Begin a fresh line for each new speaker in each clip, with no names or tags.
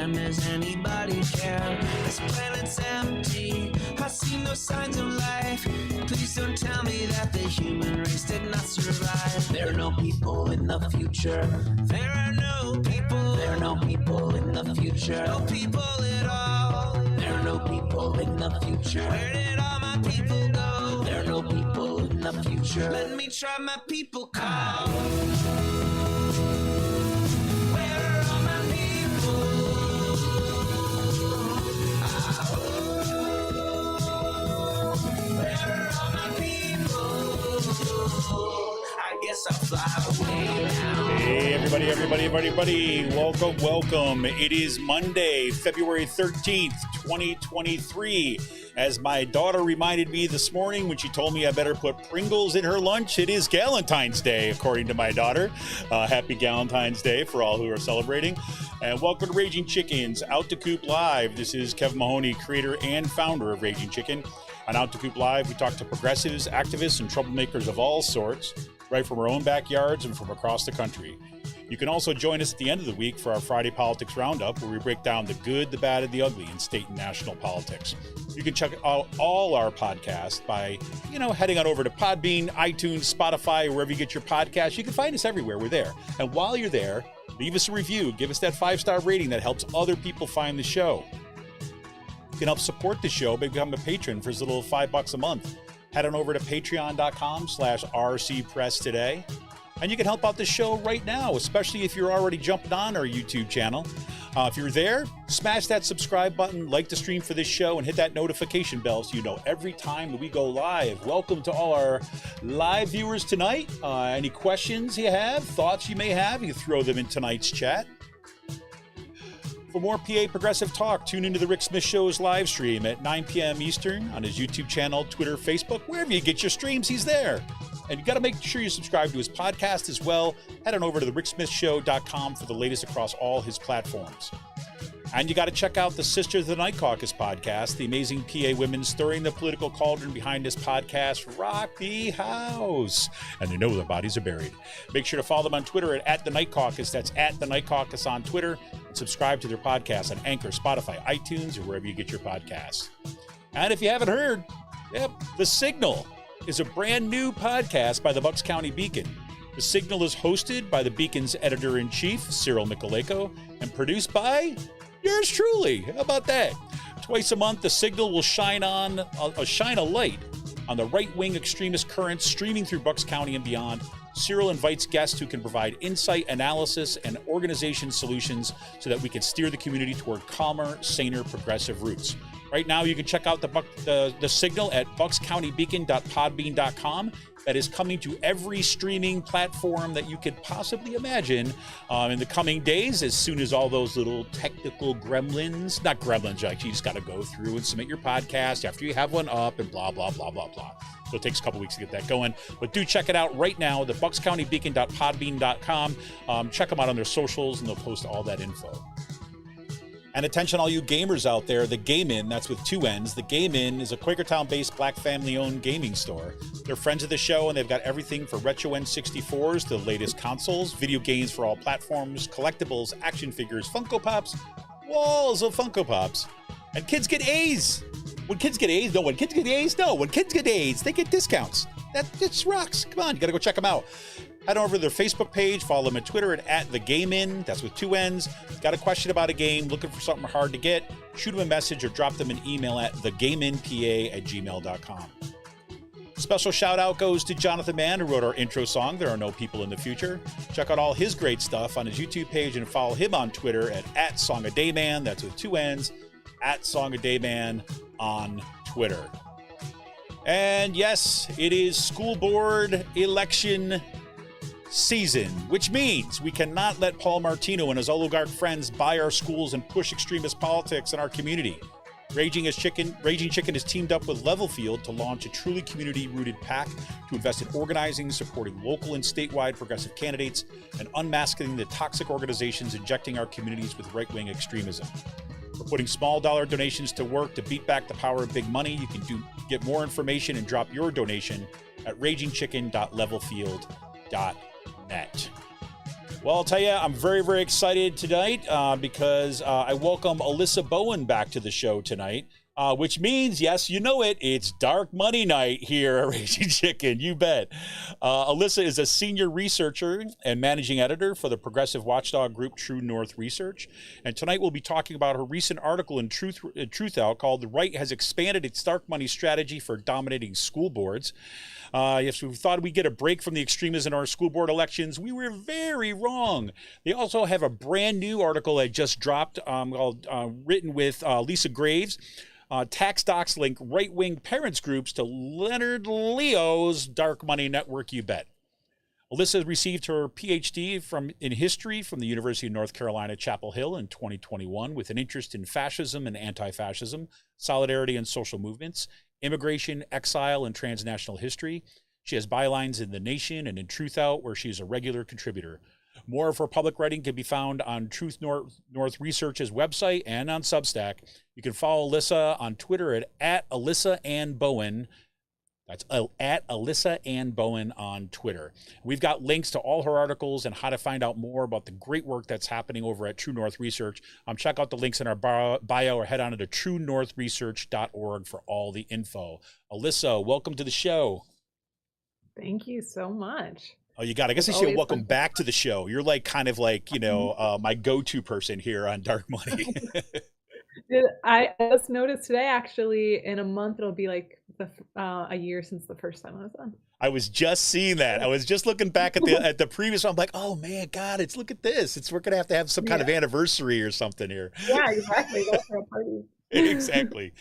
them. Does anybody care? This planet's empty. I've seen no signs of life. Please don't tell me that the human race did not survive. There are no people in the future. There are no people. There are no people in the future. No people at all. There are no people in the future. Where did all my people go? There are no people in the future. Let me try my people call. Where are all my people? Where are all my people? I guess I'll fly away now.
Hey, everybody. Welcome. It is Monday, February 13th, 2023. As my daughter reminded me this morning when she told me I better put Pringles in her lunch, it is Galentine's Day, according to my daughter. Happy Galentine's Day for all who are celebrating. And welcome to Raging Chicken's Out to Coop Live. This is Kevin Mahoney, creator and founder of Raging Chicken. On Out to Coop Live, we talk to progressives, activists, and troublemakers of all sorts, right from our own backyards and from across the country. You can also join us at the end of the week for our Friday Politics Roundup, where we break down the good, the bad, and the ugly in state and national politics. You can check out all our podcasts by, heading on over to Podbean, iTunes, Spotify, wherever you get your podcasts. You can find us everywhere. We're there. And while you're there, leave us a review. Give us that 5-star rating that helps other people find the show. You can help support the show by becoming a patron for as little as $5 a month. Head on over to patreon.com/RCPress today. And you can help out the show right now, especially if you're already jumping on our YouTube channel. If you're there, smash that subscribe button, like the stream for this show, and hit that notification bell so you know every time that we go live. Welcome to all our live viewers tonight. Any questions you have, thoughts you may have, you throw them in tonight's chat. For more PA Progressive Talk, tune into the Rick Smith Show's live stream at 9 p.m. Eastern on his YouTube channel, Twitter, Facebook, wherever you get your streams, he's there. And you got to make sure you subscribe to his podcast as well. Head on over to thericksmithshow.com for the latest across all his platforms. And you got to check out the Sisters of the Night Caucus podcast. The amazing PA women stirring the political cauldron behind this podcast rock the house. And they know their bodies are buried. Make sure to follow them on Twitter at The Night Caucus. That's at The Night Caucus on Twitter. And subscribe to their podcast on Anchor, Spotify, iTunes, or wherever you get your podcasts. And if you haven't heard, The Signal is a brand new podcast by the Bucks County Beacon. The Signal is hosted by the Beacon's editor-in-chief, Cyril Michaleko, and produced by yours truly. How about that? Twice a month, The Signal will shine a light on the right-wing extremist currents streaming through Bucks County and beyond. Cyril invites guests who can provide insight, analysis, and organization solutions so that we can steer the community toward calmer, saner, progressive roots. Right now, you can check out the Signal at buckscountybeacon.podbean.com. That is coming to every streaming platform that you could possibly imagine in the coming days, as soon as all those little technical not gremlins, you just got to go through and submit your podcast after you have one up and blah, blah, blah, blah, blah. So it takes a couple weeks to get that going. But do check it out right now, the buckscountybeacon.podbean.com. Check them out on their socials, and they'll post all that info. And attention all you gamers out there, the Game Inn, that's with 2 N's. The Game Inn is a Quakertown-based black family-owned gaming store. They're friends of the show, and they've got everything for retro N64s to the latest consoles, video games for all platforms, collectibles, action figures, Funko Pops, walls of Funko Pops. And kids get A's. When kids get A's, when kids get A's, they get discounts. That just rocks. Come on, you got to go check them out. Head over to their Facebook page, follow them on Twitter at The Game In, that's with 2 N's. Got a question about a game, looking for something hard to get, shoot them a message or drop them an email at thegameinpa@gmail.com. Special shout out goes to Jonathan Mann, who wrote our intro song, There Are No People in the Future. Check out all his great stuff on his YouTube page and follow him on Twitter at SongADayman, that's with 2 N's, at SongADayman on Twitter. And yes, it is school board election season, which means we cannot let Paul Martino and his oligarch friends buy our schools and push extremist politics in our community. Raging Chicken has teamed up with Levelfield to launch a truly community-rooted PAC to invest in organizing, supporting local and statewide progressive candidates, and unmasking the toxic organizations injecting our communities with right-wing extremism. We're putting small dollar donations to work to beat back the power of big money. You can get more information and drop your donation at ragingchicken.levelfield.net. Well, I'll tell you, I'm very, very excited tonight because I welcome Alyssa Bowen back to the show tonight, which means, yes, you know it, it's Dark Money Night here at Raging Chicken, you bet. Alyssa is a senior researcher and managing editor for the progressive watchdog group True North Research. And tonight we'll be talking about her recent article in TruthOut called "The Right Has Expanded Its Dark Money Strategy for Dominating School Boards." Yes, we thought we'd get a break from the extremism in our school board elections. We were very wrong. They also have a brand new article that just dropped called written with Lisa Graves. Tax docs link right-wing parents groups to Leonard Leo's dark money network, you bet. Alyssa received her PhD in history from the University of North Carolina, Chapel Hill in 2021 with an interest in fascism and anti-fascism, solidarity and social movements, immigration, exile, and transnational history. She has bylines in The Nation and in TruthOut, where she is a regular contributor. More of her public writing can be found on Truth North Research's website and on Substack. You can follow Alyssa on Twitter at Alyssa Ann Bowen. That's at Alyssa Ann Bowen on Twitter. We've got links to all her articles and how to find out more about the great work that's happening over at True North Research. Check out the links in our bio or head on to truenorthresearch.org for all the info. Alyssa, welcome to the show.
Thank you so much.
Oh, you got it. I guess I should welcome back to the show. You're kind of like, my go-to person here on Dark Money.
I just noticed today, actually, in a month, it'll be like a year since the first time I was on.
I was just seeing that. I was just looking back at the previous one. I'm like, oh man, God, look at this. We're going to have some kind of anniversary or something here.
Yeah, exactly. That's our party.
Exactly.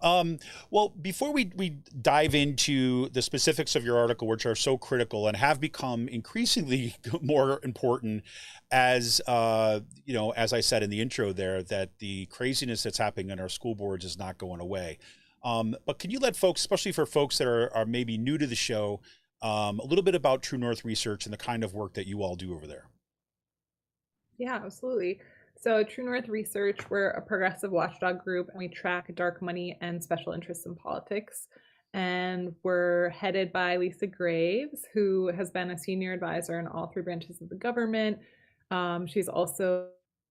Well, before we dive into the specifics of your article, which are so critical and have become increasingly more important as as I said in the intro there, that the craziness that's happening in our school boards is not going away. But can you let folks, especially for folks that are maybe new to the show, a little bit about True North Research and the kind of work that you all do over there?
Yeah, absolutely. So True North Research, we're a progressive watchdog group, and we track dark money and special interests in politics. And we're headed by Lisa Graves, who has been a senior advisor in all three branches of the government. She's also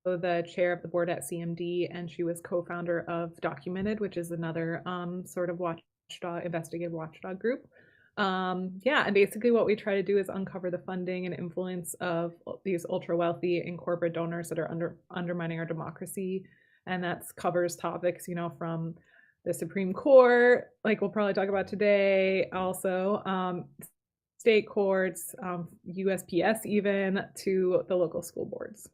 the chair of the board at CMD, and she was co-founder of Documented, which is another sort of investigative watchdog group. And basically what we try to do is uncover the funding and influence of these ultra wealthy and corporate donors that are undermining our democracy. And that covers topics, from the Supreme Court, like we'll probably talk about today, also state courts, USPS, even to the local school boards.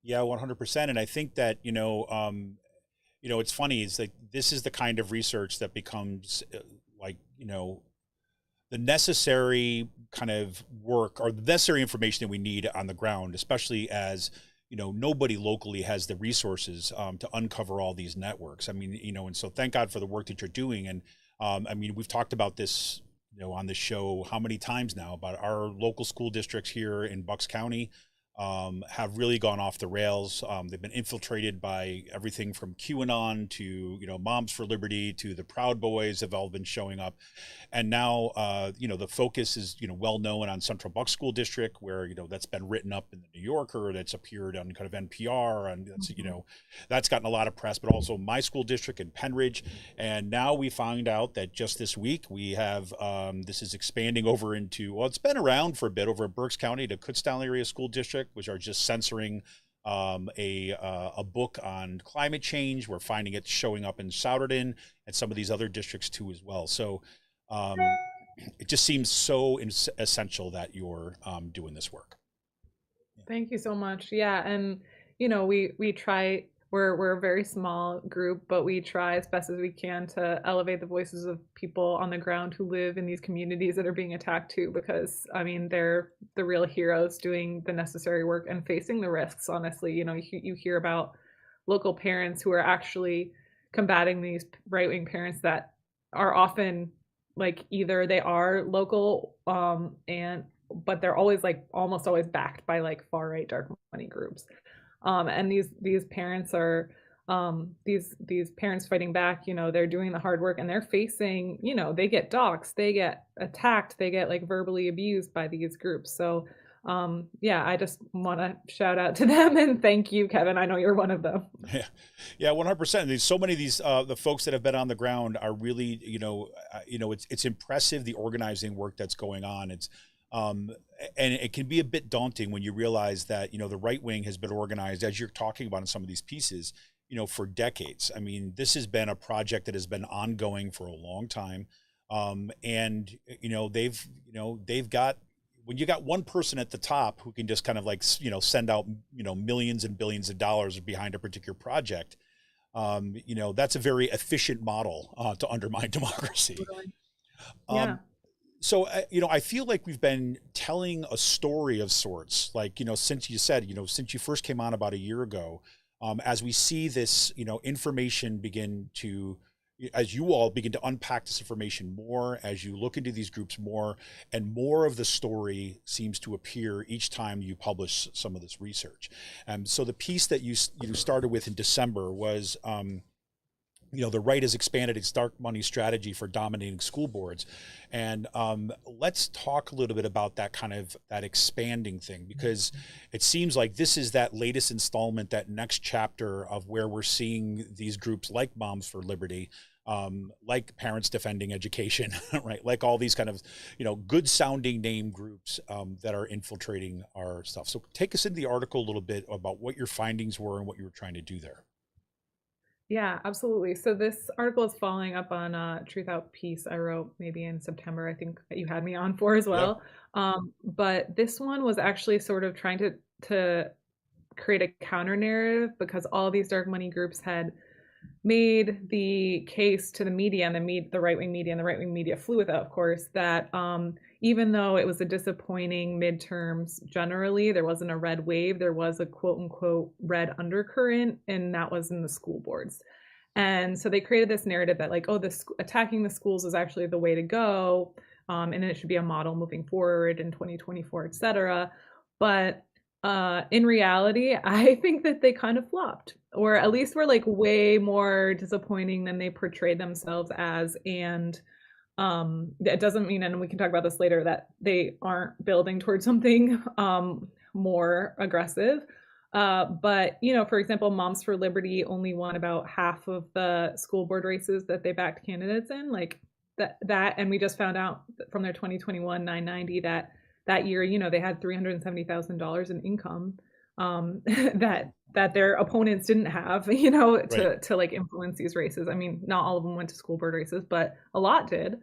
Yeah, 100%. And I think that, it's funny. It's like, this is the kind of research that becomes the necessary kind of work or the necessary information that we need on the ground, especially as, nobody locally has the resources to uncover all these networks. I mean, and so thank God for the work that you're doing. And we've talked about this, on the show how many times now about our local school districts here in Bucks County have really gone off the rails. They've been infiltrated by everything from QAnon to, Moms for Liberty to the Proud Boys have all been showing up. And now, the focus is, well known on Central Bucks School District, where, that's been written up in the New Yorker, that's appeared on kind of NPR, and that's, that's gotten a lot of press, but also my school district in Penridge. And now we find out that just this week we have, this is expanding over into, well, it's been around for a bit over in Berks County, the Kutztown area school district, which are just censoring a book on climate change. We're finding it showing up in Souderton and some of these other districts too as well. So it just seems so essential that you're doing this work.
Thank you so much. Yeah, and we try. We're a very small group, but we try as best as we can to elevate the voices of people on the ground who live in these communities that are being attacked too, because they're the real heroes doing the necessary work and facing the risks. Honestly, you hear about local parents who are actually combating these right-wing parents that are often like either they are local but they're always almost always backed by far-right dark money groups. And these parents are these parents fighting back. They're doing the hard work, and they're facing, they get doxxed, they get attacked, they get verbally abused by these groups. So Yeah, I just want to shout out to them and thank you, Kevin. I know you're one of them.
Yeah, 100%. There's so many of these the folks that have been on the ground are really, it's impressive, the organizing work that's going on. It's and it can be a bit daunting when you realize that, the right wing has been organized, as you're talking about in some of these pieces, for decades. I mean, this has been a project that has been ongoing for a long time. And they've got, when you got one person at the top who can just kind of like, send out, millions and billions of dollars behind a particular project, that's a very efficient model to undermine democracy.
Yeah.
So, I feel like we've been telling a story of sorts, like, since you said, since you first came on about a year ago, as we see this, information begin to, as you all begin to unpack this information more, as you look into these groups more, and more of the story seems to appear each time you publish some of this research. So the piece that you started with in December was, the right has expanded its dark money strategy for dominating school boards. And let's talk a little bit about that expanding thing, because it seems like this is that latest installment, that next chapter of where we're seeing these groups like Moms for Liberty, like Parents Defending Education, right? Like all these kind of, good sounding name groups that are infiltrating our stuff. So take us into the article a little bit about what your findings were and what you were trying to do there.
Yeah, absolutely. So this article is following up on a TruthOut piece I wrote maybe in September, I think that you had me on for as well.
Yep.
But this one was actually sort of trying to create a counter narrative, because all these dark money groups had made the case to the media, and the right-wing media, and the right-wing media flew with it, of course, that even though it was a disappointing midterms generally, there wasn't a red wave, there was a quote-unquote red undercurrent, and that was in the school boards. And so they created this narrative that like, attacking the schools is actually the way to go, and it should be a model moving forward in 2024, et cetera. But in reality, I think that they kind of flopped, or at least were like way more disappointing than they portrayed themselves as. And that doesn't mean, and we can talk about this later, that they aren't building towards something more aggressive. But, for example, Moms for Liberty only won about half of the school board races that they backed candidates in, like that. And we just found out from their 2021 990 that year, they had $370,000 in income that their opponents didn't have,
Right.
to like influence these races. I mean, not all of them went to school board races, but a lot did.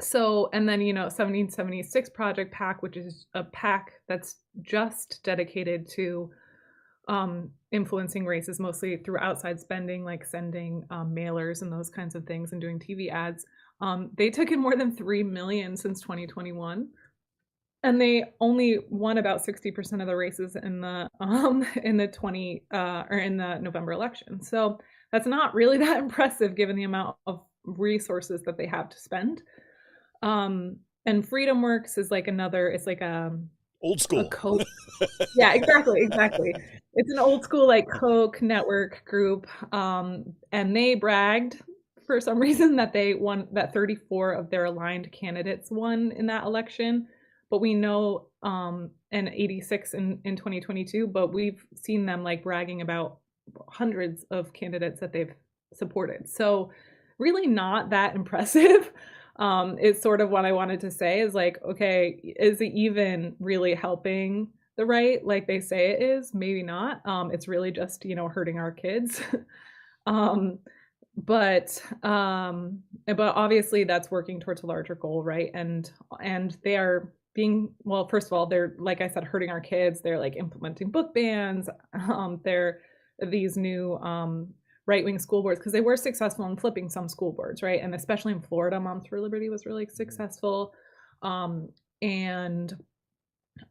So, and then, 1776 Project PAC, which is a PAC that's just dedicated to influencing races, mostly through outside spending, like sending mailers and those kinds of things, and doing TV ads. They took in more than 3 million since 2021, and they only won about 60% of the races in the in the November election. So that's not really that impressive given the amount of resources that they have to spend. And Freedom Works is like it's like
Old school.
a Coke. Yeah, exactly. It's an old school like Coke network group, and they bragged for some reason that they won, that 34 of their aligned candidates won in that election. But we know, and 86 in 2022, but we've seen them like bragging about hundreds of candidates that they've supported. So really not that impressive. It's sort of what I wanted to say is like, okay, is it even really helping the right like they say it is? Maybe not. It's really just, hurting our kids. But obviously that's working towards a larger goal, right? And they are being, well, first of all, they're, like I said, hurting our kids. They're like implementing book bans. They're these new right-wing school boards, because they were successful in flipping some school boards, right? And especially in Florida, Moms for Liberty was really successful. And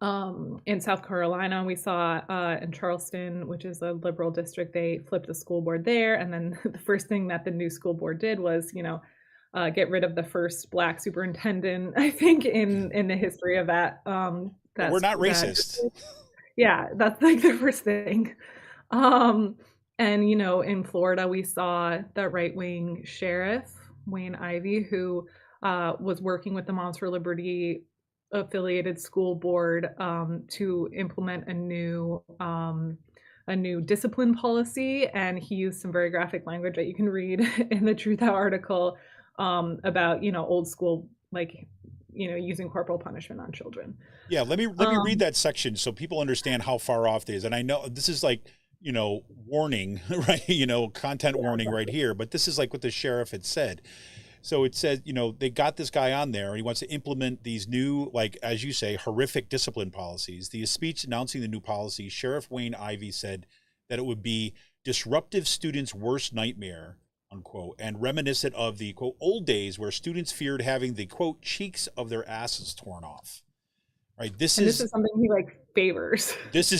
in South Carolina, we saw in Charleston, which is a liberal district, they flipped the school board there. And then the first thing that the new school board did was, get rid of the first Black superintendent, I think, in the history of that.
We're not racist.
Yeah, that's like the first thing. And, in Florida, we saw the right-wing sheriff, Wayne Ivey, who was working with the Moms for Liberty affiliated school board to implement a new discipline policy, and he used some very graphic language that you can read in the TruthOut article about old school, like using corporal punishment on children.
Yeah, let me read that section so people understand how far off it is. And I know this is like warning, right? Content warning right here, but this is like what the sheriff had said. So it says, they got this guy on there. He wants to implement these new, like, as you say, horrific discipline policies. The speech announcing the new policy, Sheriff Wayne Ivey said that it would be disruptive students' worst nightmare, unquote, and reminiscent of the, quote, old days where students feared having the, quote, cheeks of their asses torn off. Right. This is
something he favors.
This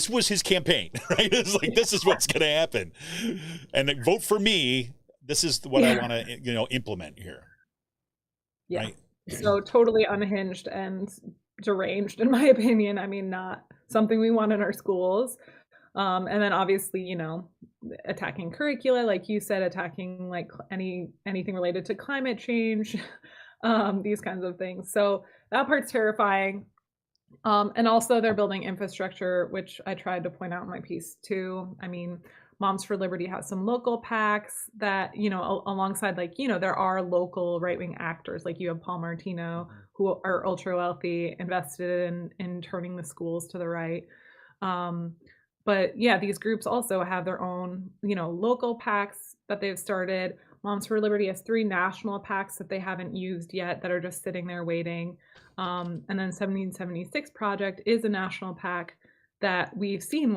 was his campaign, right? It's like, this is what's going to happen. And vote for me. This is what I want to, implement here.
Yeah.
Right?
So totally unhinged and deranged, in my opinion. I mean, not something we want in our schools. And then obviously, attacking curricula, like you said, attacking anything related to climate change, these kinds of things. So that part's terrifying. And also they're building infrastructure, which I tried to point out in my piece too. I mean, Moms for Liberty has some local PACs that, alongside there are local right-wing actors, like you have Paul Martino, who are ultra wealthy, invested in turning the schools to the right. But yeah, these groups also have their own, local PACs that they've started. Moms for Liberty has 3 national PACs that they haven't used yet that are just sitting there waiting. And then 1776 Project is a national PAC that we've seen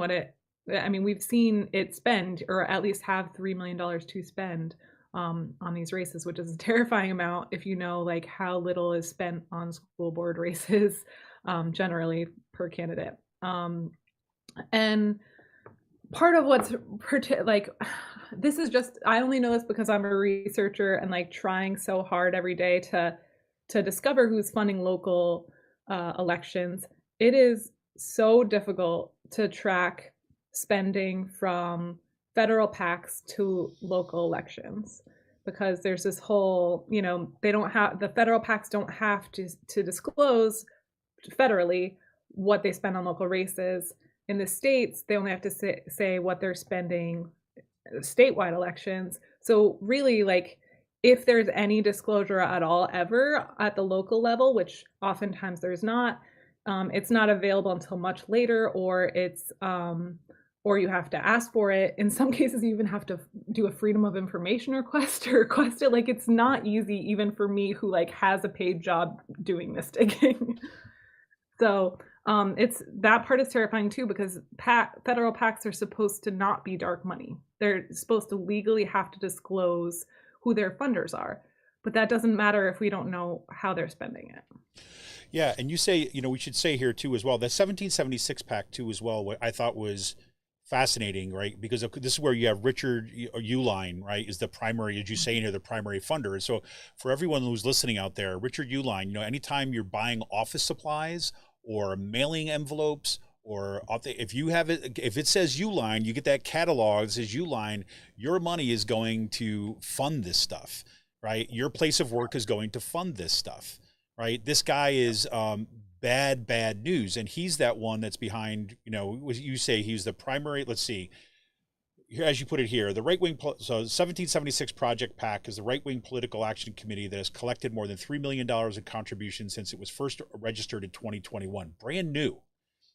we've seen it spend, or at least have $3 million to spend on these races, which is a terrifying amount if you know how little is spent on school board races generally per candidate. And part of what's this is just, I only know this because I'm a researcher and trying so hard every day to discover who's funding local elections. It is so difficult to track spending from federal PACs to local elections, because there's this whole, the federal PACs don't have to disclose federally what they spend on local races. In the states, they only have to say what they're spending statewide elections. So really, if there's any disclosure at all ever at the local level, which oftentimes there's not, it's not available until much later, or or you have to ask for it. In some cases, you even have to do a freedom of information request to request it. It's not easy, even for me who has a paid job doing this digging. So it's, that part is terrifying too, because federal PACs are supposed to not be dark money. They're supposed to legally have to disclose who their funders are, but that doesn't matter if we don't know how they're spending it.
Yeah, and you say, we should say here too as well, the 1776 PAC too as well, what I thought was fascinating, right? Because this is where you have Richard Uihlein, right, is the primary, as you say in here, the primary funder. And so for everyone who's listening out there, Richard Uihlein, anytime you're buying office supplies or mailing envelopes, or if it says Uihlein, you get that catalog that says Uihlein, your money is going to fund this stuff, right? Your place of work is going to fund this stuff, right? This guy is bad news, and he's that one that's behind, you say he's the primary. Let's see here, as you put it here, the right-wing, so 1776 Project PAC is the right-wing political action committee that has collected more than $3 million in contributions since it was first registered in 2021, brand new,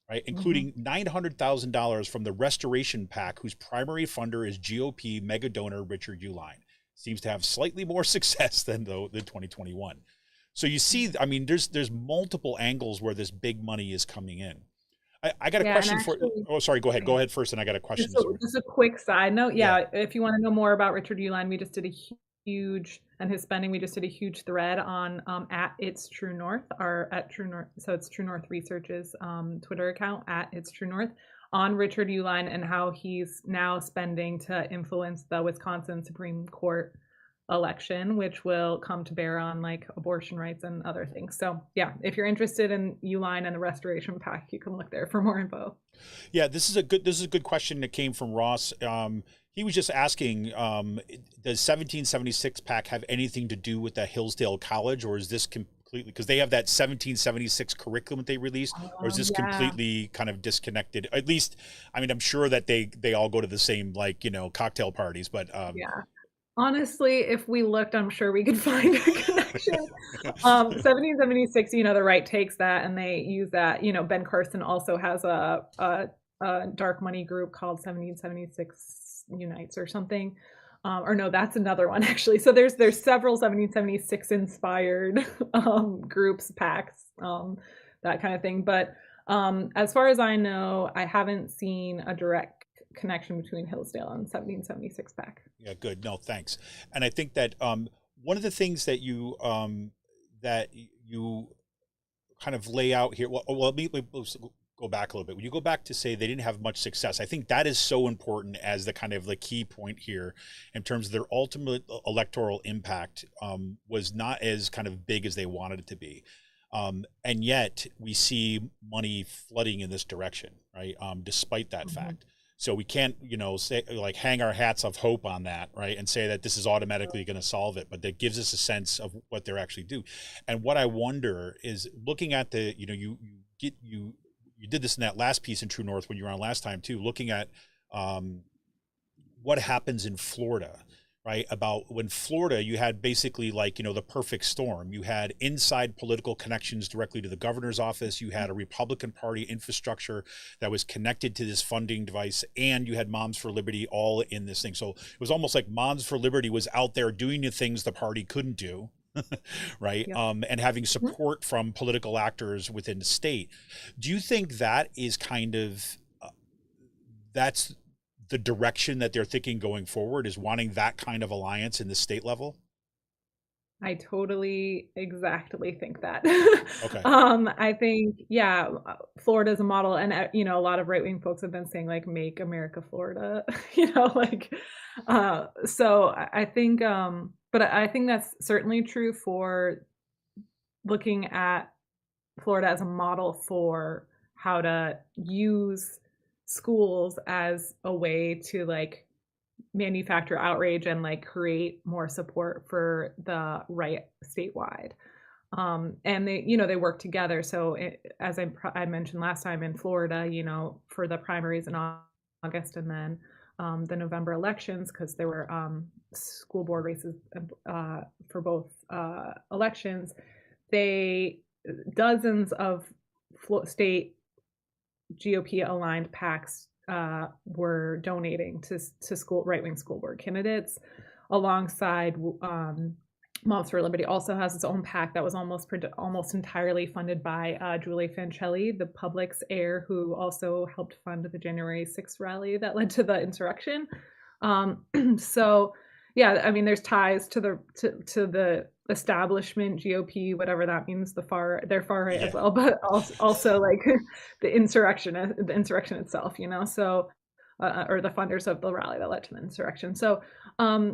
right? Including $900,000 from the Restoration PAC, whose primary funder is GOP mega donor Richard Uihlein. Seems to have slightly more success than 2021. So you see, I mean, there's multiple angles where this big money is coming in. I got a question for. Oh, sorry. Go ahead. Go ahead first, and I got a question.
Just a quick side note. Yeah, if you want to know more about Richard Uihlein, we just did a huge, and his spending. We just did a huge thread on at It's True North, or at True North. So it's True North Research's Twitter account at It's True North, on Richard Uihlein and how he's now spending to influence the Wisconsin Supreme Court election, which will come to bear on abortion rights and other things. So yeah, if you're interested in Uihlein and the Restoration PAC, you can look there for more info.
Yeah, this is a good question that came from Ross. He was just asking, does 1776 PAC have anything to do with the Hillsdale College, or is this completely, because they have that 1776 curriculum that they released, or is this
Yeah.
completely kind of disconnected? At least, I mean, I'm sure that they all go to the same, like, cocktail parties, but
Yeah. Honestly, if we looked, I'm sure we could find a connection. 1776, the right takes that and they use that. Ben Carson also has a dark money group called 1776 Unites or something. Or no, that's another one actually. So there's several 1776 inspired groups, packs, that kind of thing. But as far as I know, I haven't seen a direct connection between Hillsdale and 1776 pack.
Yeah, good. No, thanks. And I think that one of the things that you kind of lay out here. Well, let's go back a little bit. When you go back to say they didn't have much success, I think that is so important as the kind of the key point here in terms of their ultimate electoral impact was not as kind of big as they wanted it to be. And yet we see money flooding in this direction, right? Despite that fact. So we can't, say, like, hang our hats of hope on that, right? And say that this is automatically going to solve it, but that gives us a sense of what they're actually doing. And what I wonder is looking at the, you did this in that last piece in True North when you were on last time too, looking at what happens in Florida, right? About when Florida, you had basically like, the perfect storm. You had inside political connections directly to the governor's office. You had a Republican Party infrastructure that was connected to this funding device, and you had Moms for Liberty all in this thing. So it was almost like Moms for Liberty was out there doing the things the party couldn't do, right? Yep. And having support from political actors within the state. Do you think that is kind of, that's the direction that they're thinking going forward, is wanting that kind of alliance in the state level?
I totally exactly think that.
Okay.
I think, Florida is a model, and a lot of right-wing folks have been saying like "Make America Florida," So I think, but I think that's certainly true for looking at Florida as a model for how to use schools as a way to like manufacture outrage and like create more support for the right statewide. And they work together. So as I mentioned last time in Florida, for the primaries in August and then the November elections, because there were school board races for both elections, dozens of state GOP aligned PACs were donating to right-wing school board candidates, alongside Moms for Liberty also has its own PAC that was almost entirely funded by Julie Fancelli, the Publix heir, who also helped fund the January 6th rally that led to the insurrection. So yeah, I mean, there's ties to the establishment GOP, whatever that means, they're far right as well, but also like the insurrection itself, so or the funders of the rally that led to the insurrection. So I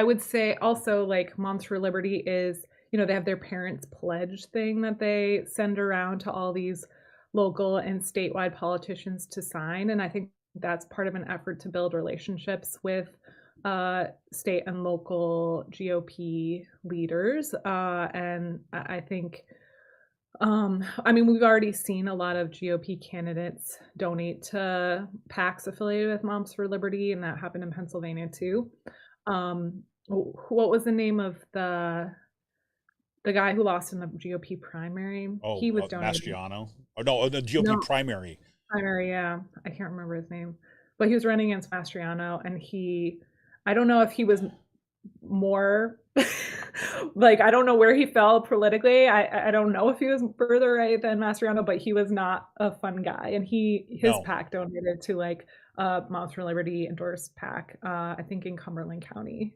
would say also like Moms for Liberty is, they have their Parents Pledge thing that they send around to all these local and statewide politicians to sign, and I think that's part of an effort to build relationships with state and local GOP leaders. And I think, we've already seen a lot of GOP candidates donate to PACs affiliated with Moms for Liberty, and that happened in Pennsylvania too. What was the name of the guy who lost in the GOP primary?
Oh,
he was donating.
Mastriano? Oh, no, the GOP primary.
Primary, yeah. I can't remember his name. But he was running against Mastriano, and I don't know if he was more like, I don't know where he fell politically. I don't know if he was further right than Mastriano, but he was not a fun guy. And his PAC donated to like Moms for Liberty endorsed PAC, I think in Cumberland County.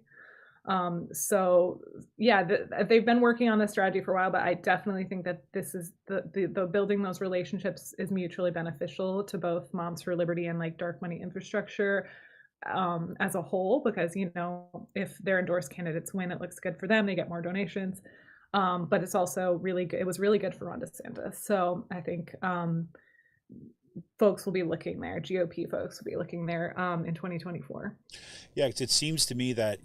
So yeah, they've been working on this strategy for a while, but I definitely think that this is the building those relationships is mutually beneficial to both Moms for Liberty and like dark money infrastructure as a whole, because if their endorsed candidates win, it looks good for them, they get more donations, but it's also really good. It was really good for Ron DeSantis. So I think folks will be looking there, GOP folks will be looking there in 2024.
Yeah, it seems to me that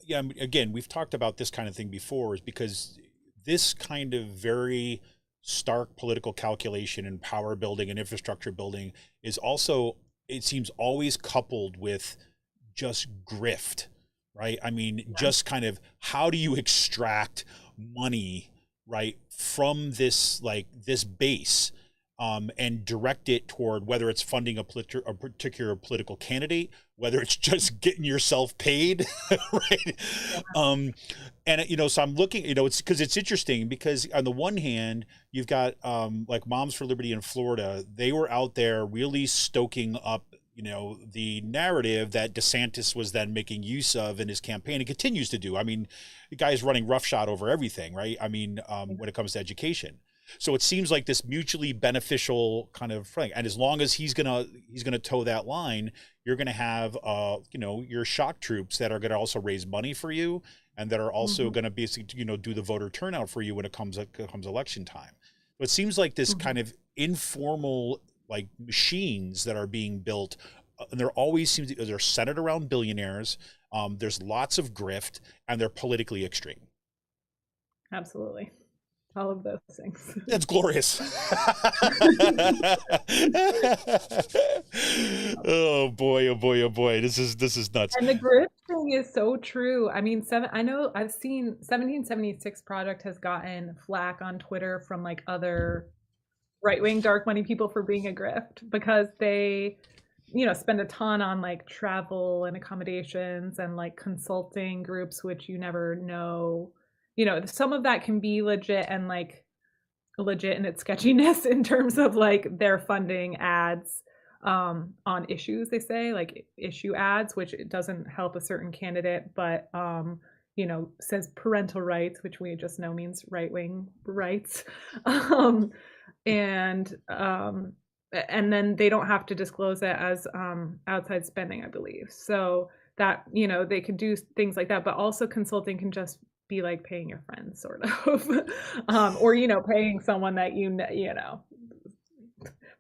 yeah, again, we've talked about this kind of thing before, is because this kind of very stark political calculation and power building and infrastructure building is also, it seems, always coupled with just grift, right? I mean, just kind of, how do you extract money, right, from this, like, this base, and direct it toward whether it's funding a particular political candidate, whether it's just getting yourself paid, right? And, you know, so I'm looking, you know, it's because it's interesting, because on the one hand, you've got like Moms for Liberty in Florida. They were out there really stoking up, you know, the narrative that DeSantis was then making use of in his campaign and continues to do. I mean, the guy's running roughshod over everything, right? I mean, when it comes to education. So it seems like this mutually beneficial kind of thing. And as long as he's gonna toe that line, you're gonna have you know, your shock troops that are gonna also raise money for you, and that are also gonna basically, you know, do the voter turnout for you when it comes election time. So it seems like this kind of informal, like, machines that are being built, and there always seems to, they're centered around billionaires. There's lots of grift, and they're politically extreme.
Absolutely. All of those things.
That's glorious. Oh boy, oh boy, oh boy. This is nuts.
And the grift thing is so true. I mean, I know I've seen 1776 Project has gotten flack on Twitter from like other right-wing dark money people for being a grift, because they, you know, spend a ton on like travel and accommodations and like consulting groups, which you never know. You know, some of that can be legit and like legit in its sketchiness in terms of like their funding ads on issues, they say, like issue ads, which it doesn't help a certain candidate, but you know, says parental rights, which we just know means right-wing rights. And then they don't have to disclose it as outside spending, I believe. So that, you know, they could do things like that, but also consulting can just be like paying your friends, sort of, or, you know, paying someone that you know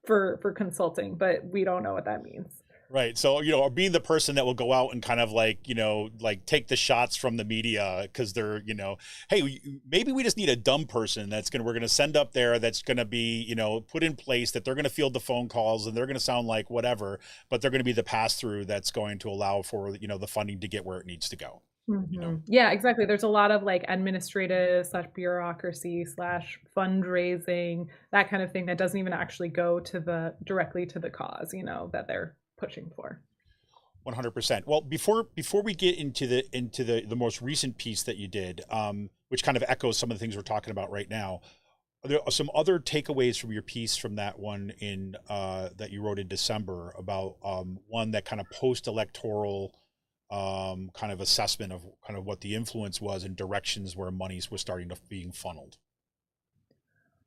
for consulting, but we don't know what that means.
Right. So, you know, being the person that will go out and kind of like, you know, like take the shots from the media because they're, you know, hey, maybe we just need a dumb person we're going to send up there that's going to be, you know, put in place, that they're going to field the phone calls and they're going to sound like whatever, but they're going to be the pass through that's going to allow for, you know, the funding to get where it needs to go. You know?
Yeah, exactly. There's a lot of like administrative / bureaucracy / fundraising, that kind of thing that doesn't even actually go to directly to the cause, you know, that they're pushing for.
100%. Well, before we get into the most recent piece that you did, which kind of echoes some of the things we're talking about right now, there are some other takeaways from your piece from that one in that you wrote in December about one that kind of post-electoral kind of assessment of kind of what the influence was and directions where monies was starting to being funneled.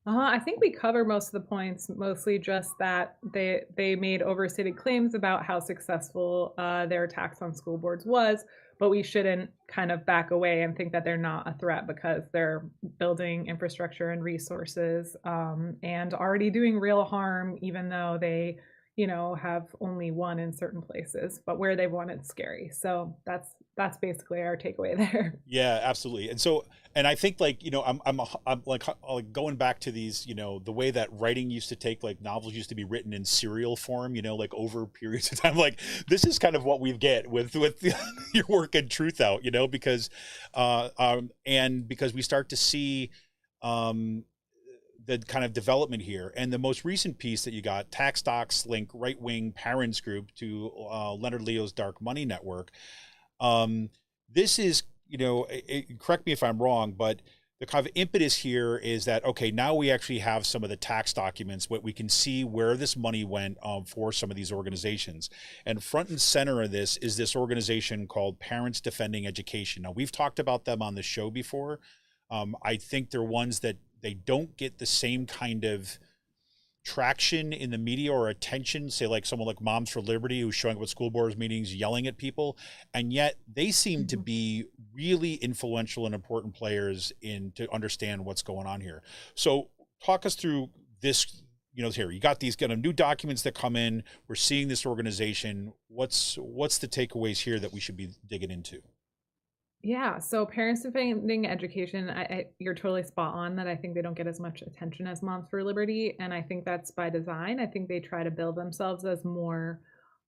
I think we cover most of the points, mostly just that they made overstated claims about how successful their attacks on school boards was, but we shouldn't kind of back away and think that they're not a threat, because they're building infrastructure and resources and already doing real harm, even though they, you know, have only won in certain places, but where they've won, it's scary. So that's basically our takeaway there.
Yeah, absolutely. And so, and I think, like, you know, I'm like going back to these, you know, the way that writing used to take, like novels used to be written in serial form, you know, like over periods of time. Like this is kind of what we get with your work in TruthOut, you know, because and because we start to see the kind of development here. And the most recent piece that you got, Tax Docs link right-wing parents group to Leonard Leo's dark money network. This is, you know, correct me if I'm wrong, but the kind of impetus here is that, okay, now we actually have some of the tax documents, what we can see where this money went for some of these organizations. And front and center of this is this organization called Parents Defending Education. Now, we've talked about them on the show before. I think they're ones that they don't get the same kind of traction in the media or attention, say like someone like Moms for Liberty, who's showing up at school boards meetings yelling at people, and yet they seem to be really influential and important players to understand what's going on here. So talk us through this. You know, here you got these kind of new documents that come in. We're seeing this organization. What's the takeaways here that we should be digging into?
Yeah, so parents defending education, you're totally spot on that I think they don't get as much attention as Moms for Liberty, and I think that's by design. I think they try to build themselves as more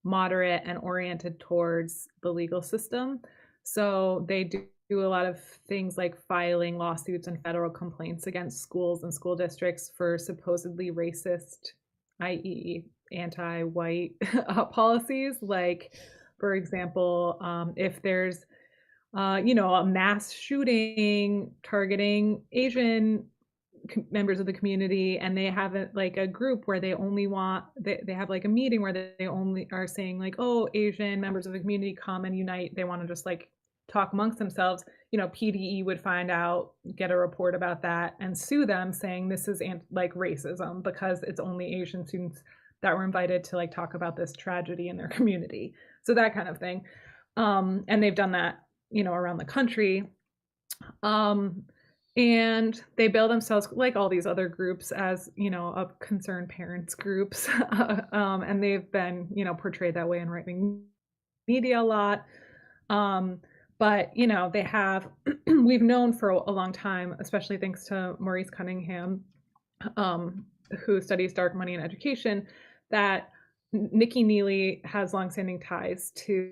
moderate and oriented towards the legal system. So they do a lot of things like filing lawsuits and federal complaints against schools and school districts for supposedly racist, i.e., anti-white policies. Like, for example, if there's a mass shooting targeting Asian members of the community, and they have like a group where they only want they have like a meeting where they only are saying like, oh, Asian members of the community come and unite. They want to just like talk amongst themselves. PDE would find out, get a report about that, and sue them, saying this is like racism because it's only Asian students that were invited to like talk about this tragedy in their community. So that kind of thing. And they've done that around the country. And they bill themselves, like all these other groups, as, a concerned parents groups. And they've been, portrayed that way in right-wing media a lot. But, they have, we've known for a long time, especially thanks to Maurice Cunningham, who studies dark money and education, that Nikki Neely has longstanding ties to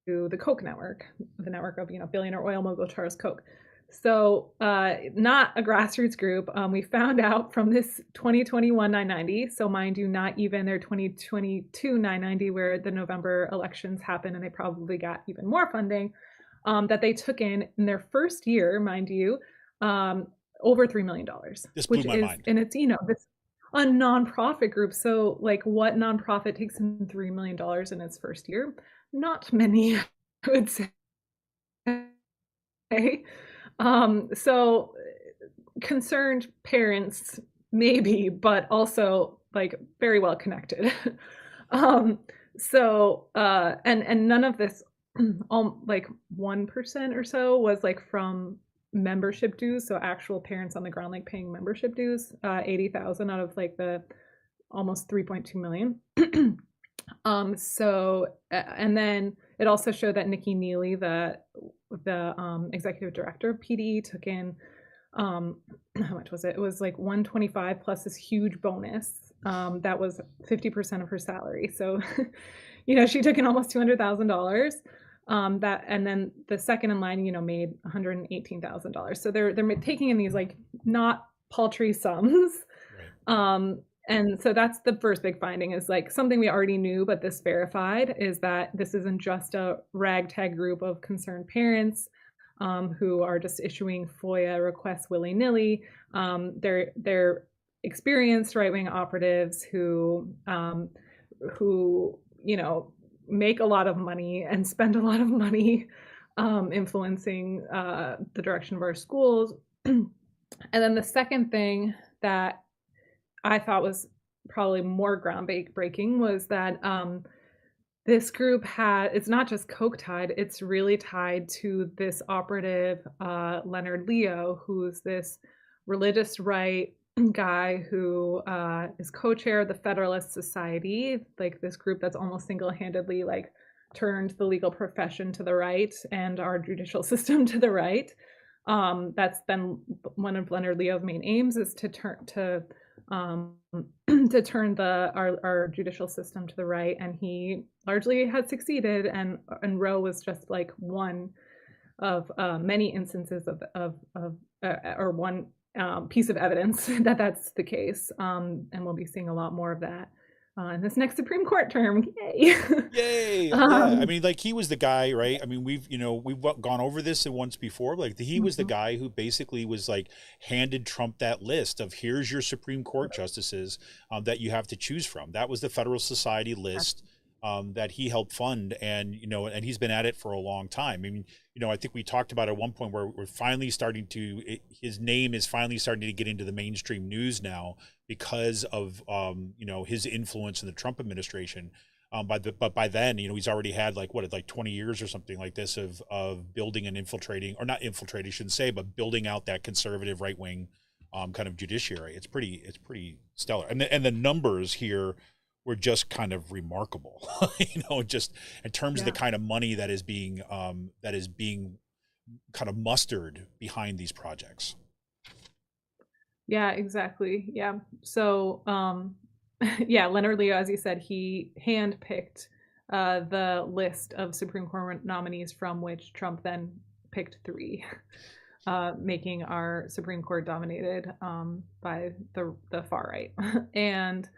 the Koch network, the network of billionaire oil mogul Charles Koch. So not a grassroots group. We found out from this 2021 990. So mind you, not even their 2022 990, where the November elections happened and they probably got even more funding, that they took in their first year, mind you, over $3 million.
This blew my mind.
And it's this a nonprofit group. So like, what nonprofit takes in $3 million in its first year? Not many, I would say. So concerned parents, maybe, but also like very well connected. And none of this, like 1% or so was like from membership dues. So actual parents on the ground, like paying membership dues, 80,000 out of like the almost 3.2 million. And then it also showed that Nikki Neely, the executive director of PDE, took in, how much was it? It was like 125 plus this huge bonus that was 50% of her salary. So, she took in almost $200,000. That, and then the second in line, made $118,000. So they're taking in these like not paltry sums. Right. And so that's the first big finding, is like something we already knew, but this verified, is that this isn't just a ragtag group of concerned parents who are just issuing FOIA requests willy-nilly. They're experienced right-wing operatives who make a lot of money and spend a lot of money influencing the direction of our schools. And then the second thing that I thought was probably more groundbreaking was that this group it's not just Koch tied, it's really tied to this operative, Leonard Leo, who's this religious right guy who is co-chair of the Federalist Society, like this group that's almost single-handedly like turned the legal profession to the right and our judicial system to the right. That's been one of Leonard Leo's main aims, is to turn our judicial system to the right, and he largely had succeeded. And Roe was just like one of many instances or one piece of evidence that that's the case. And we'll be seeing a lot more of that in this next Supreme Court term. Yay!
Yay! Yeah. I mean, like, he was the guy, right? I mean, we've gone over this once before. Like, he was the guy who basically was like handed Trump that list of, here's your Supreme Court justices that you have to choose from. That was the Federal Society list that he helped fund, and and he's been at it for a long time. I mean, I think we talked about at one point where we're finally his name is finally starting to get into the mainstream news now because of his influence in the Trump administration. But by then, he's already had like 20 years or something like this of building and infiltrating, or not infiltrating, I shouldn't say, but building out that conservative right wing kind of judiciary. It's pretty stellar, and the numbers here were just kind of remarkable, just in terms of the kind of money that is being kind of mustered behind these projects.
Yeah, exactly. Yeah. So, yeah, Leonard Leo, as you said, he handpicked the list of Supreme Court nominees from which Trump then picked 3, making our Supreme Court dominated by the far right. And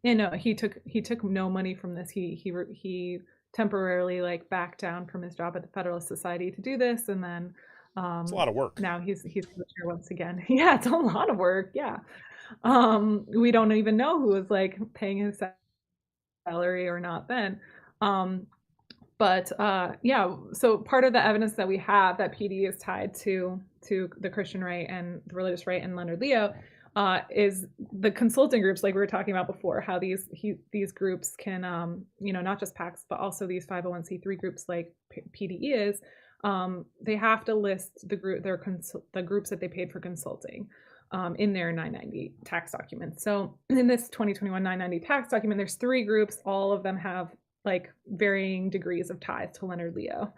he took no money from this. He temporarily like backed down from his job at the Federalist Society to do this, and then
It's a lot of work.
now he's commissioner once again. Yeah, it's a lot of work. Yeah. We don't even know who was like paying his salary or not then. But yeah, so part of the evidence that we have that PD is tied to the Christian right and the religious right and Leonard Leo is the consulting groups, like we were talking about before, how these groups can, not just PACs, but also these 501c3 groups like PDE is, they have to list the groups that they paid for consulting in their 990 tax document. So in this 2021 990 tax document, there's 3 groups. All of them have like varying degrees of ties to Leonard Leo.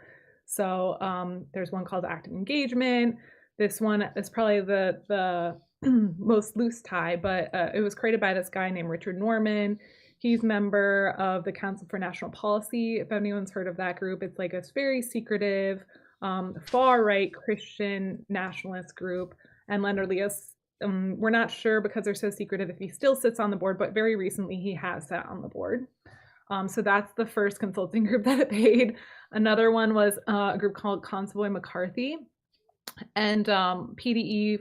So there's one called active engagement. This one is probably the most loose tie, but it was created by this guy named Richard Norman. He's member of the Council for National Policy. If anyone's heard of that group, it's like a very secretive, far right Christian nationalist group. And Leonard Leo's, we're not sure because they're so secretive if he still sits on the board, but very recently he has sat on the board. So that's the first consulting group that it paid. Another one was a group called Convoy McCarthy. And PDE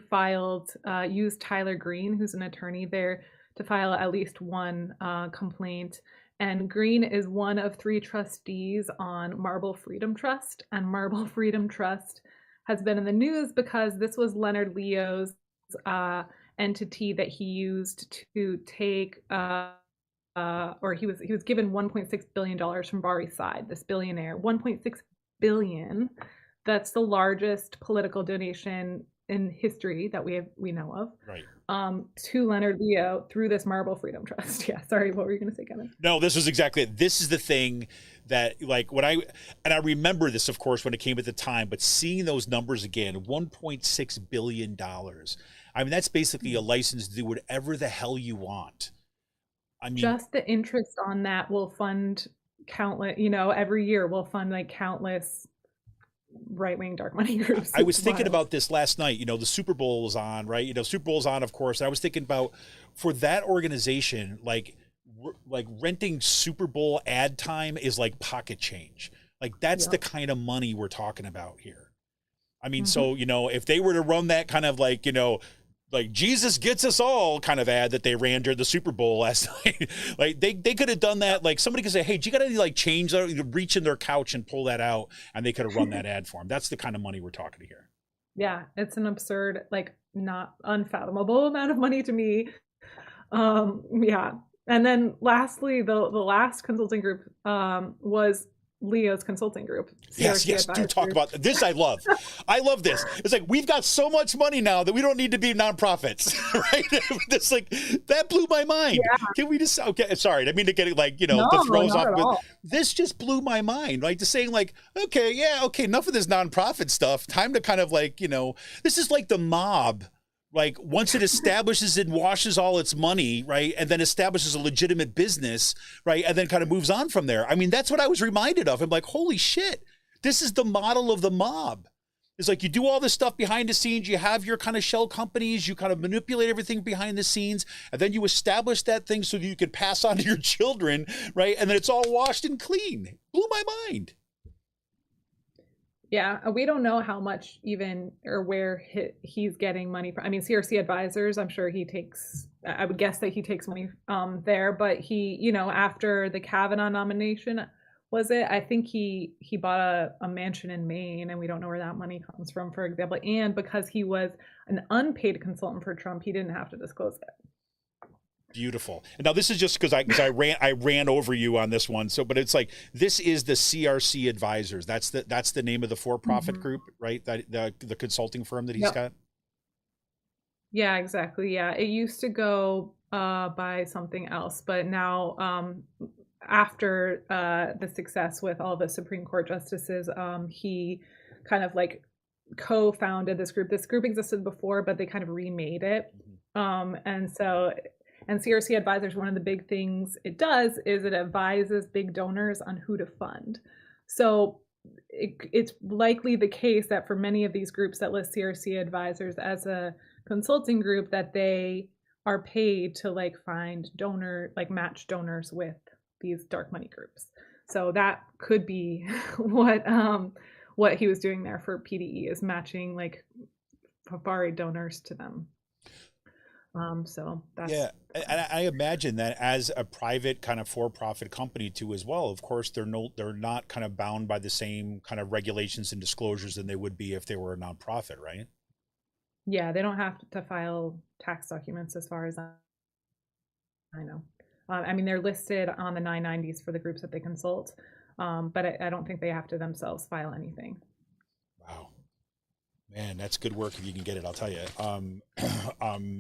used Tyler Green, who's an attorney there, to file at least one complaint. And Green is one of 3 trustees on Marble Freedom Trust. And Marble Freedom Trust has been in the news because this was Leonard Leo's entity that he used to take, or he was given $1.6 billion from Bari Said, this billionaire. $1.6 billion. That's the largest political donation in history that we know of.
Right.
To Leonard Leo through this Marble Freedom Trust. Yeah. Sorry, what were you going to say, Kevin?
No, this was exactly it. This is the thing that, like, I remember this, of course, when it came at the time, but seeing those numbers again, $1.6 billion. I mean, that's basically a license to do whatever the hell you want. I mean,
just the interest on that will fund countless, every year will fund like countless right-wing dark money groups.
I was thinking about this last night. The Super Bowl is on, right? Super Bowl's on, of course. And I was thinking about, for that organization, like renting Super Bowl ad time is like pocket change. Like that's the kind of money we're talking about here. I mean, so, if they were to run that kind of like, like Jesus gets us all kind of ad that they ran during the Super Bowl last night, like they could have done that. Like somebody could say, hey, you got to like change that, reach in their couch and pull that out, and they could have run that ad for them. That's the kind of money we're talking here.
Yeah, it's an absurd, like not unfathomable amount of money to me. Yeah. And then lastly, the last consulting group was Leo's consulting group.
Yes, do talk about this. I love this. It's like, we've got so much money now that we don't need to be nonprofits, right? It's like, that blew my mind. Yeah. Can we just, okay, sorry, I mean to get it like, to throw us off, but this just blew my mind, like just saying like, okay, enough of this nonprofit stuff. Time to kind of like, this is like the mob. Like once it establishes and washes all its money, right, and then establishes a legitimate business, right, and then kind of moves on from there. I mean, that's what I was reminded of. I'm like, holy shit, this is the model of the mob. It's like you do all this stuff behind the scenes. You have your kind of shell companies. You kind of manipulate everything behind the scenes, and then you establish that thing so that you can pass on to your children, right, and then it's all washed and clean. Blew my mind.
Yeah, we don't know how much even or where he's getting money from. I mean, CRC Advisors, I'm sure I would guess that he takes money there, but he, after the Kavanaugh nomination, I think he bought a mansion in Maine, and we don't know where that money comes from, for example. And because he was an unpaid consultant for Trump, he didn't have to disclose it.
Beautiful. And now this is just because I ran over you on this one. So, but it's like, this is the CRC Advisors. That's the name of the for-profit group, right? That the consulting firm that he's got.
Yeah, exactly. Yeah, it used to go by something else, but now after the success with all the Supreme Court justices, he kind of like co-founded this group. This group existed before, but they kind of remade it. And CRC Advisors, one of the big things it does is it advises big donors on who to fund. So it's likely the case that for many of these groups that list CRC Advisors as a consulting group, that they are paid to like find match donors with these dark money groups. So that could be what he was doing there for PDE, is matching like Fafari donors to them. So that's,
yeah, and I imagine that as a private kind of for-profit company too, as well. Of course, they're not kind of bound by the same kind of regulations and disclosures than they would be if they were a nonprofit, right?
Yeah, they don't have to file tax documents, as far as I know. I mean, they're listed on the 990s for the groups that they consult, but I don't think they have to themselves file anything.
Wow. Man, that's good work if you can get it, I'll tell you.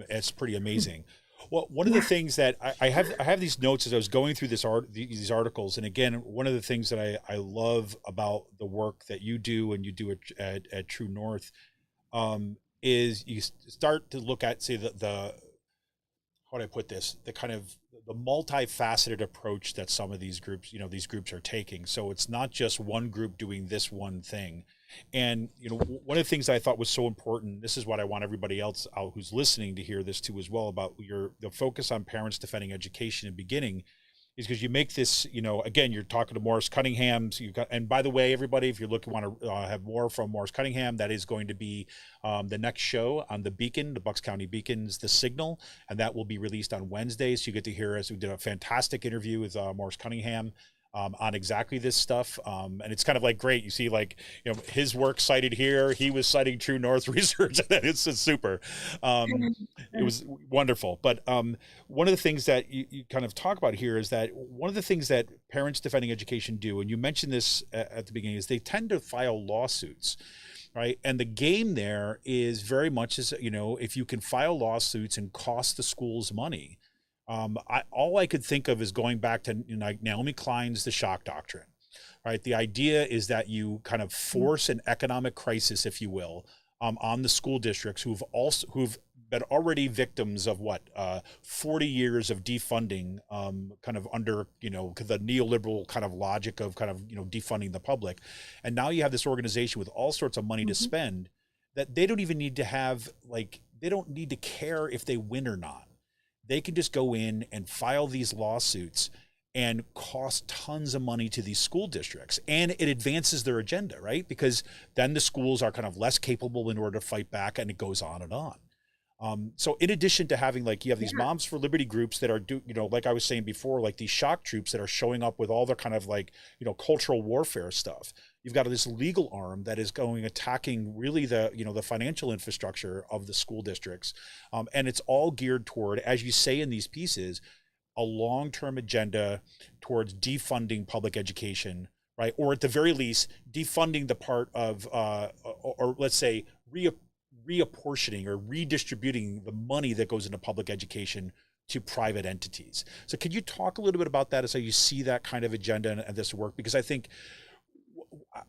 It's pretty amazing. Well, one of the things that I have these notes as I was going through these articles, and again, one of the things that I love about the work that you do and you do at True North, is you start to look at, say, the how do I put this, the kind of the multifaceted approach that some of these groups are taking. So it's not just one group doing this one thing. And, one of the things that I thought was so important, this is what I want everybody else out who's listening to hear this too as well, about the focus on parents defending education in the beginning, is because you make this, again, you're talking to Morris Cunningham. So and by the way, everybody, if you're want to have more from Morris Cunningham, that is going to be the next show on the Beacon, the Bucks County Beacon's The Signal, and that will be released on Wednesday. So you get to hear us. We did a fantastic interview with Morris Cunningham on exactly this stuff. And it's kind of like great. You see, like, his work cited here. He was citing True North research. It's super. It was wonderful. But one of the things that you kind of talk about here is that one of the things that parents defending education do, and you mentioned this at the beginning, is they tend to file lawsuits. Right. And the game there is very much as, if you can file lawsuits and cost the schools money. All I could think of is going back to Naomi Klein's The Shock Doctrine, right? The idea is that you kind of force an economic crisis, if you will, on the school districts who've been already victims of 40 years of defunding, kind of under, the neoliberal kind of logic of kind of, defunding the public. And now you have this organization with all sorts of money to spend that they don't even need to have, they don't need to care if they win or not. They can just go in and file these lawsuits and cost tons of money to these school districts. And it advances their agenda, right? Because then the schools are kind of less capable in order to fight back, and it goes on and on. So in addition to having, you have these Moms for Liberty groups that are, like I was saying before, like these shock troops that are showing up with all their kind of cultural warfare stuff. You've got this legal arm that is attacking really the financial infrastructure of the school districts. And it's all geared toward, as you say in these pieces, a long-term agenda towards defunding public education, right? Or at the very least, defunding the part of, or let's say, reapportioning or redistributing the money that goes into public education to private entities. So can you talk a little bit about that as how you see that kind of agenda and this work? Because I think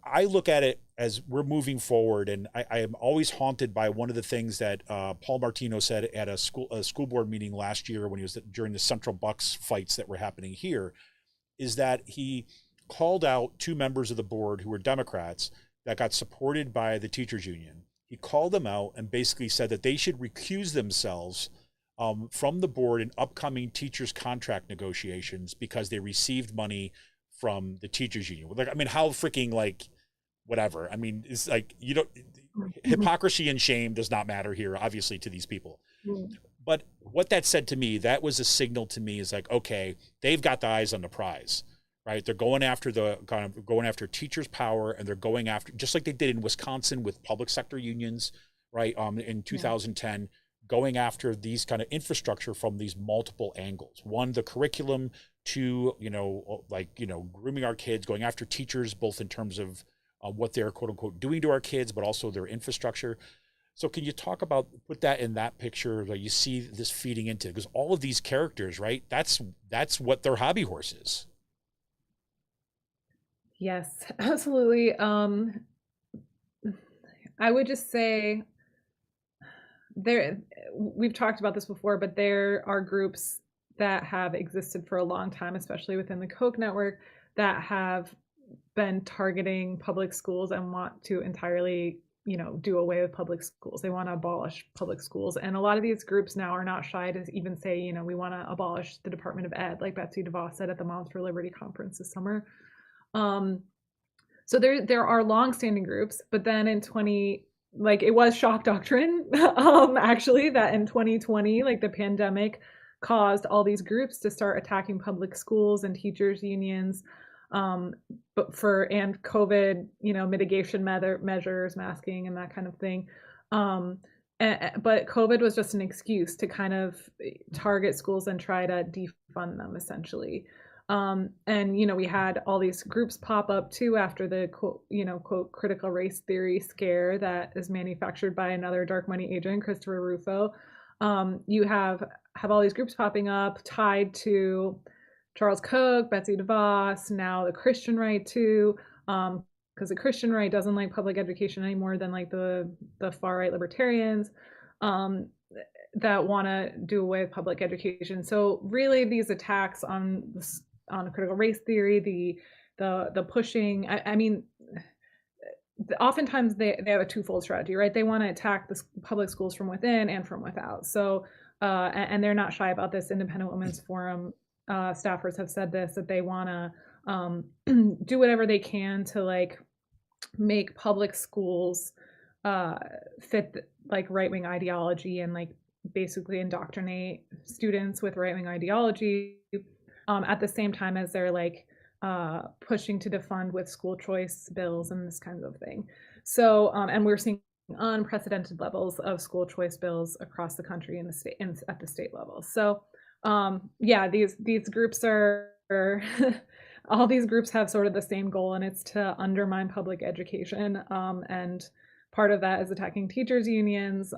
I look at it as we're moving forward, and I am always haunted by one of the things that Paul Martino said at a school board meeting last year when he was during the Central Bucks fights that were happening here, is that he called out two members of the board who were Democrats that got supported by the teachers union. He called them out and basically said that they should recuse themselves from the board in upcoming teachers' contract negotiations because they received money from the teachers union. How freaking whatever. It's hypocrisy and shame does not matter here, obviously, to these people. But what that said to me, that was a signal to me, is okay, they've got the eyes on the prize, right? They're going after teachers' power, and they're going after, just like they did in Wisconsin with public sector unions, right? In 2010, going after these kind of infrastructure from these multiple angles. One, the curriculum. Two, grooming our kids, going after teachers, both in terms of what they're quote unquote doing to our kids, but also their infrastructure. So can you talk about, put that in that picture that you see this feeding into? Because all of these characters, right? That's what their hobby horse is.
Yes, absolutely. I would just say there, we've talked about this before, but there are groups that have existed for a long time, especially within the Koch network, that have been targeting public schools and want to entirely, do away with public schools. They want to abolish public schools. And a lot of these groups now are not shy to even say, we want to abolish the Department of Ed, like Betsy DeVos said at the Moms for Liberty conference this summer. So there are longstanding groups, but then it was shock doctrine, actually, that in 2020, like the pandemic caused all these groups to start attacking public schools and teachers unions, and COVID, mitigation measures, masking and that kind of thing. But COVID was just an excuse to kind of target schools and try to defund them, essentially. And we had all these groups pop up too after the quote critical race theory scare that is manufactured by another dark money agent, Christopher Rufo. You have all these groups popping up tied to Charles Koch, Betsy DeVos, now the Christian right too, because the Christian right doesn't like public education any more than like the far right libertarians that want to do away with public education. So really, these attacks on critical race theory, the pushing, oftentimes they have a twofold strategy, right? They want to attack the public schools from within and from without. So and they're not shy about this. Independent Women's Forum staffers have said this, that they want to do whatever they can to like make public schools fit like right-wing ideology and like basically indoctrinate students with right-wing ideology, at the same time as they're like pushing to defund with school choice bills and this kind of thing. So and we're seeing unprecedented levels of school choice bills across the country in the state and at the state level. So these groups are all these groups have sort of the same goal, and it's to undermine public education. And part of that is attacking teachers unions.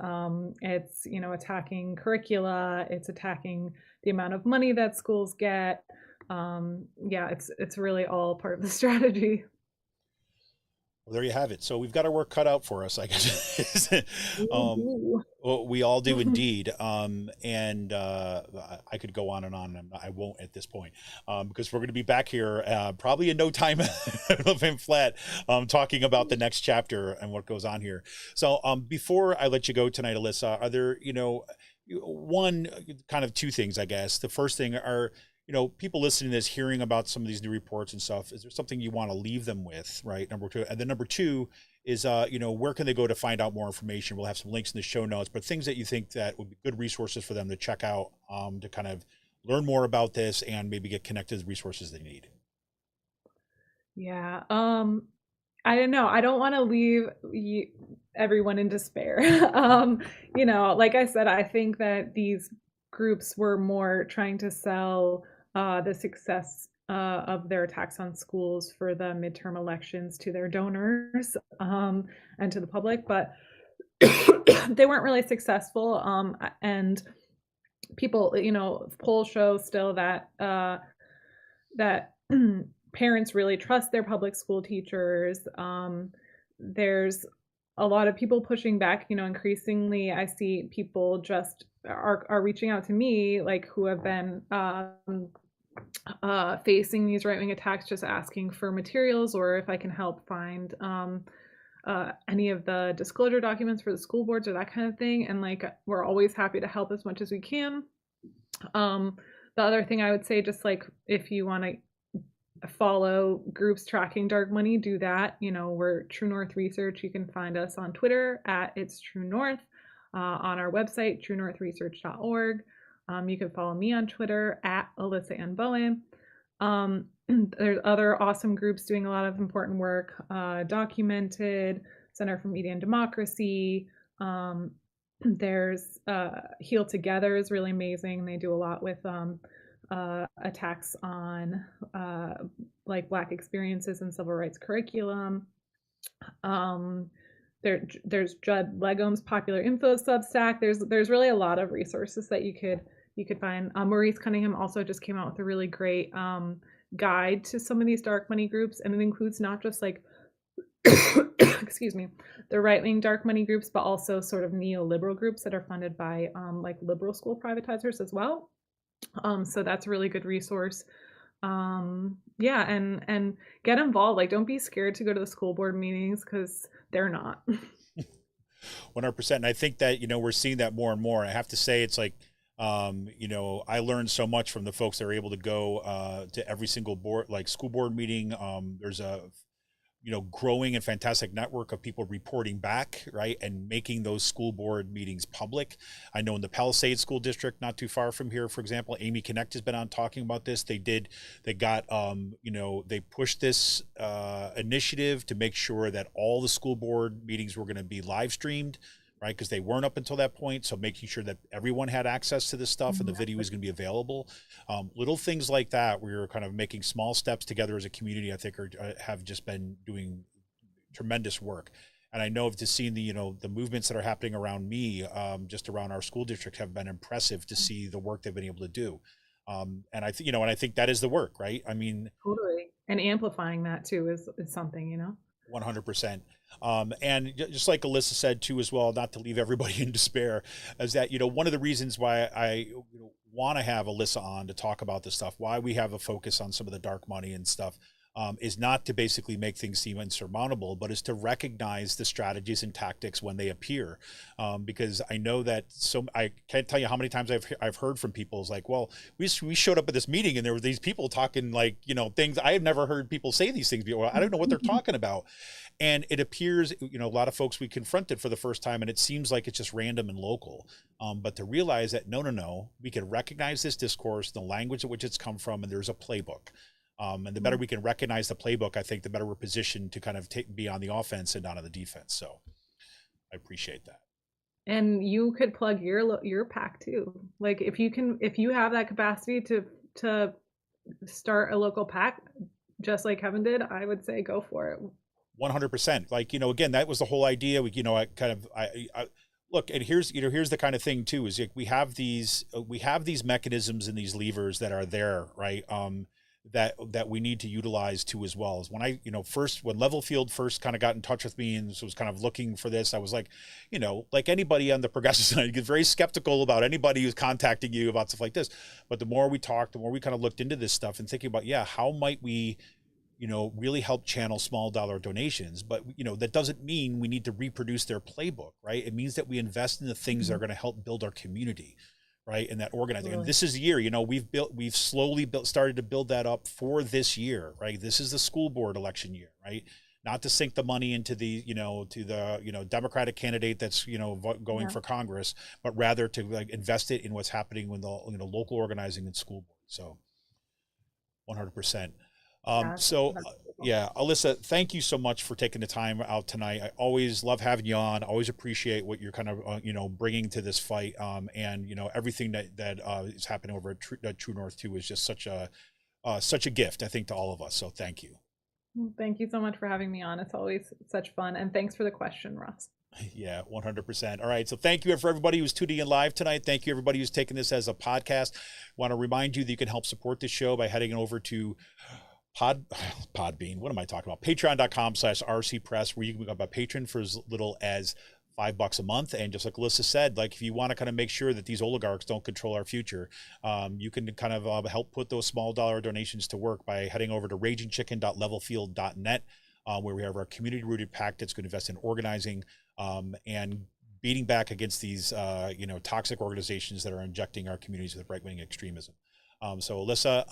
It's attacking curricula. It's attacking the amount of money that schools get. It's really all part of the strategy.
Well, there you have it. So we've got our work cut out for us, I guess. Well, we all do indeed. And I could go on and on, and I won't at this point, because we're going to be back here probably in no time, Elephant Flat, talking about the next chapter and what goes on here. So before I let you go tonight, Alyssa, are there, two things, I guess. The first thing are, people listening to this, hearing about some of these new reports and stuff, is there something you want to leave them with, right? Number two. And then number two is, where can they go to find out more information? We'll have some links in the show notes, but things that you think that would be good resources for them to check out, to kind of learn more about this and maybe get connected to the resources they need.
Yeah. I don't know. I don't want to leave everyone in despair. Like I said, I think that these groups were more trying to sell the success of their attacks on schools for the midterm elections to their donors and to the public, but they weren't really successful. And people, polls show still that that parents really trust their public school teachers. There's a lot of people pushing back. Increasingly, I see people just are reaching out to me, like who have been facing these right-wing attacks, just asking for materials or if I can help find any of the disclosure documents for the school boards or that kind of thing. And like, we're always happy to help as much as we can. The other thing I would say, just like if you want to follow groups tracking dark money, do that. We're True North Research. You can find us on Twitter at It's True North, on our website, truenorthresearch.org. You can follow me on Twitter at Alyssa Ann Bowen. There's other awesome groups doing a lot of important work. Documented, Center for Media and Democracy. There's Heal Together is really amazing. They do a lot with attacks on like Black experiences in civil rights curriculum. There's Judd Legum's Popular Info Substack. There's really a lot of resources that you could find. Maurice Cunningham also just came out with a really great guide to some of these dark money groups, and it includes not just like excuse me, the right-wing dark money groups, but also sort of neoliberal groups that are funded by like liberal school privatizers as well. So that's a really good resource. Yeah, and get involved. Like, don't be scared to go to the school board meetings, because they're not.
100%. And I think that, we're seeing that more and more. I have to say, it's like, I learned so much from the folks that are able to go to every single board, like school board meeting. There's a growing and fantastic network of people reporting back, right, and making those school board meetings public. I know in the Palisades School District, not too far from here, for example, Amy Connect has been on talking about this. They pushed this initiative to make sure that all the school board meetings were going to be live streamed, right? Because they weren't up until that point. So making sure that everyone had access to this stuff and the video is going to be available. Little things like that, where you're kind of making small steps together as a community, I think have just been doing tremendous work. And I know to seeing the movements that are happening around me, just around our school district, have been impressive to see the work they've been able to do. And I think that is the work, right? I mean,
totally. And amplifying that too is something,
100%. And just like Alyssa said too, as well, not to leave everybody in despair, is that, one of the reasons why I want to have Alyssa on to talk about this stuff, why we have a focus on some of the dark money and stuff, is not to basically make things seem insurmountable, but is to recognize the strategies and tactics when they appear. Because I know that I can't tell you how many times I've heard from people is like, well, we showed up at this meeting and there were these people talking like, things I have never heard people say these things before. I don't know what they're talking about. And it appears, a lot of folks we confronted for the first time, and it seems like it's just random and local. But to realize that, no, we can recognize this discourse, the language at which it's come from, and there's a playbook. And the better we can recognize the playbook, I think the better we're positioned to kind of be on the offense and not on the defense. So I appreciate that. And
you could plug your PAC too. Like if you have that capacity to start a local PAC, just like Kevin did, I would say go for it.
100%. Like, again, that was the whole idea. I look, and here's the kind of thing too, is like we have these mechanisms and these levers that are there, right? That we need to utilize too, as well. As when when Levelfield first kind of got in touch with me and was kind of looking for this, I was like, like anybody on the progressive side, you get very skeptical about anybody who's contacting you about stuff like this. But the more we talked, the more we kind of looked into this stuff and thinking about, how might we, really help channel small dollar donations. But, that doesn't mean we need to reproduce their playbook, right? It means that we invest in the things that are going to help build our community, right? And that organizing. And this is the year, we've slowly started to build that up for this year, right? This is the school board election year, right? Not to sink the money into the, to the, Democratic candidate that's, going for Congress, but rather to like invest it in what's happening with the, local organizing and school board. So 100%. Alyssa, thank you so much for taking the time out tonight. I always love having you on. I always appreciate what you're kind of, bringing to this fight. And, everything that is happening over at True North too is just such a gift, I think, to all of us. So thank you.
Thank you so much for having me on. It's always such fun. And thanks for the question, Ross.
Yeah, 100%. All right. So thank you for everybody who's tuning in live tonight. Thank you, everybody who's taking this as a podcast. I want to remind you that you can help support this show by heading over to Podbean. What am I talking about? Patreon.com/RCPress, where you can become a patron for as little as $5 a month. And just like Alyssa said, like if you want to kind of make sure that these oligarchs don't control our future, you can kind of help put those small dollar donations to work by heading over to ragingchicken.levelfield.net, where we have our community rooted PAC that's going to invest in organizing and beating back against these toxic organizations that are injecting our communities with right-wing extremism. So Alyssa,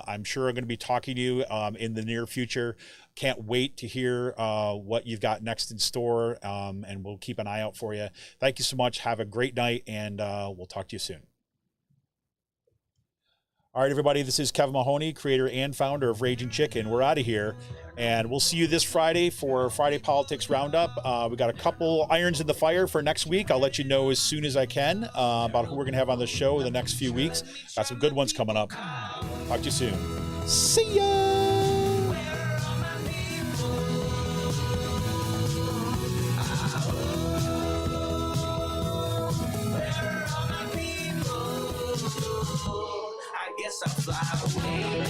I'm sure I'm going to be talking to you in the near future. Can't wait to hear what you've got next in store, and we'll keep an eye out for you. Thank you so much. Have a great night, and we'll talk to you soon. All right, everybody, this is Kevin Mahoney, creator and founder of Raging Chicken. We're out of here, and we'll see you this Friday for Friday Politics Roundup. We got a couple irons in the fire for next week. I'll let you know as soon as I can about who we're going to have on the show in the next few weeks. Got some good ones coming up. Talk to you soon. See ya!
I'll fly away.